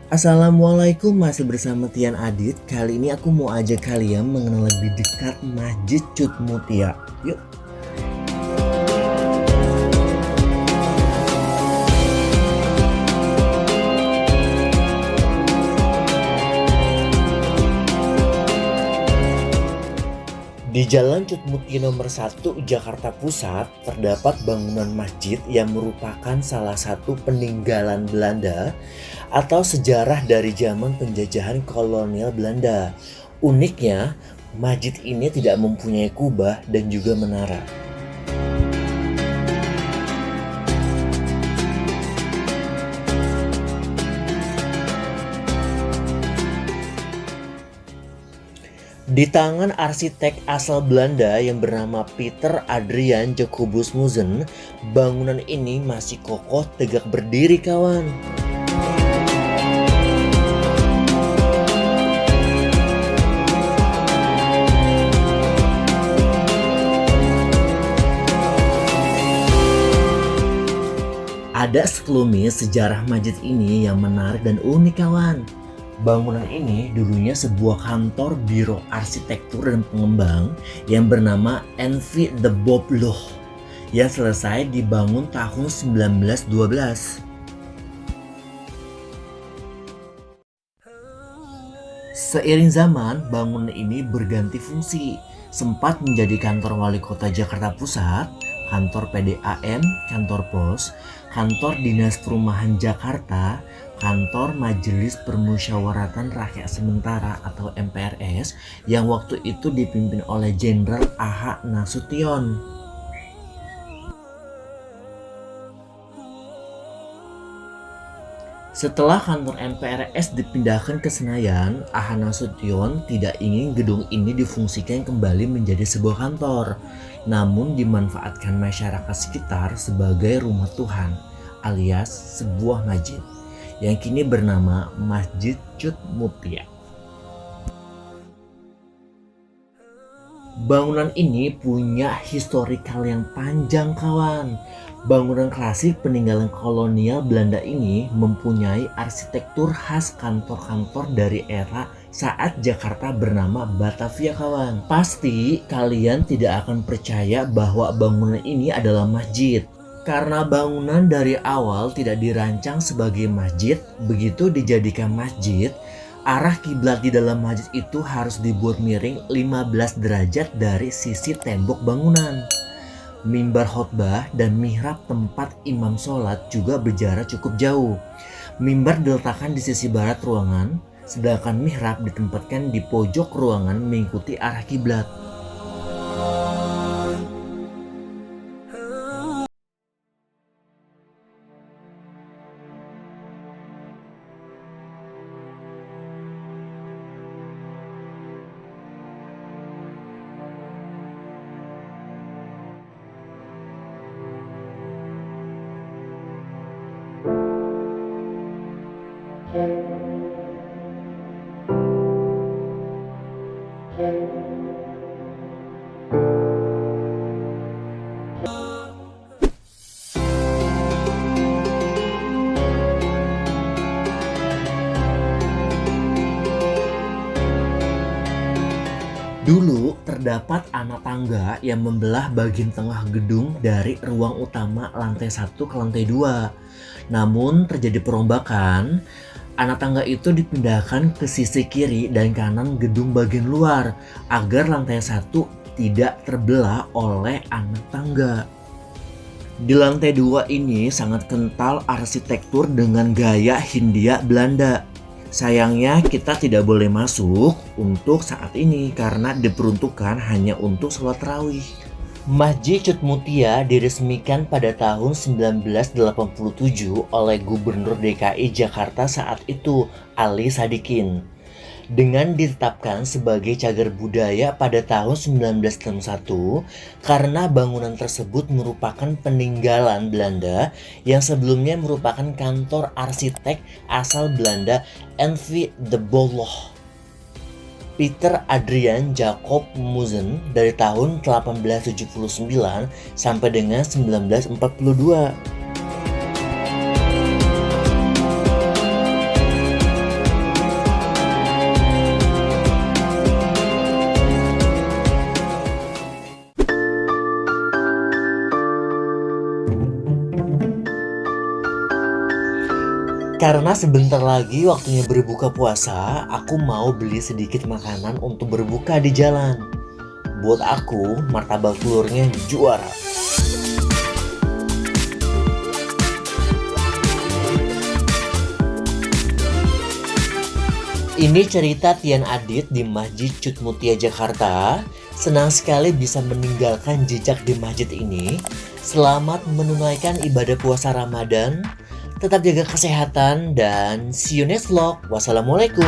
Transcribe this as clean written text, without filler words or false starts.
Assalamualaikum, masih bersama Tian Adit. Kali ini aku mau ajak kalian mengenal lebih dekat Masjid Cut Mutia. Yuk. Di Jalan Cut Mutia nomor 1 Jakarta Pusat terdapat bangunan masjid yang merupakan salah satu peninggalan Belanda atau sejarah dari zaman penjajahan kolonial Belanda. Uniknya, masjid ini tidak mempunyai kubah dan juga menara. Di tangan arsitek asal Belanda yang bernama Pieter Adriaan Jacobus Musen, bangunan ini masih kokoh tegak berdiri, kawan. Ada sekelumit sejarah masjid ini yang menarik dan unik, kawan. Bangunan ini dulunya sebuah kantor biro arsitektur dan pengembang yang bernama N.V. de Bobloch yang selesai dibangun tahun 1912. Seiring zaman, bangunan ini berganti fungsi, sempat menjadi kantor wali kota Jakarta Pusat, kantor PDAM, kantor pos, kantor dinas perumahan Jakarta, kantor Majelis Permusyawaratan Rakyat Sementara atau MPRS yang waktu itu dipimpin oleh Jenderal A.H. Nasution. Setelah kantor MPRS dipindahkan ke Senayan, A.H. Nasution tidak ingin gedung ini difungsikan kembali menjadi sebuah kantor, namun dimanfaatkan masyarakat sekitar sebagai rumah Tuhan alias sebuah masjid yang kini bernama Masjid Cut Mutia. Bangunan ini punya historikal yang panjang, kawan. Bangunan klasik peninggalan kolonial Belanda ini mempunyai arsitektur khas kantor-kantor dari era saat Jakarta bernama Batavia, kawan. Pasti kalian tidak akan percaya bahwa bangunan ini adalah masjid. Karena bangunan dari awal tidak dirancang sebagai masjid, begitu dijadikan masjid, arah kiblat di dalam masjid itu harus dibuat miring 15 derajat dari sisi tembok bangunan. Mimbar khotbah dan mihrab tempat imam sholat juga berjarak cukup jauh. Mimbar diletakkan di sisi barat ruangan, sedangkan mihrab ditempatkan di pojok ruangan mengikuti arah kiblat. Dulu terdapat anak tangga yang membelah bagian tengah gedung dari ruang utama lantai 1 ke lantai 2. Namun terjadi perombakan, anak tangga itu dipindahkan ke sisi kiri dan kanan gedung bagian luar agar lantai 1 tidak terbelah oleh anak tangga. Di lantai 2 ini sangat kental arsitektur dengan gaya Hindia Belanda. Sayangnya kita tidak boleh masuk untuk saat ini karena diperuntukkan hanya untuk sholat tarawih. Masjid Cut Mutia diresmikan pada tahun 1987 oleh Gubernur DKI Jakarta saat itu, Ali Sadikin, dengan ditetapkan sebagai cagar budaya pada tahun 1961 karena bangunan tersebut merupakan peninggalan Belanda yang sebelumnya merupakan kantor arsitek asal Belanda N.V. de Bobloch. Pieter Adriaan Jacob Musen dari tahun 1879 sampai dengan 1942. Karena sebentar lagi waktunya berbuka puasa, aku mau beli sedikit makanan untuk berbuka di jalan. Buat aku, martabak telurnya juara. Ini cerita Tian Adit di Masjid Cut Mutia Jakarta. Senang sekali bisa meninggalkan jejak di masjid ini. Selamat menunaikan ibadah puasa Ramadan. Tetap jaga kesehatan dan see you next vlog. Wassalamualaikum.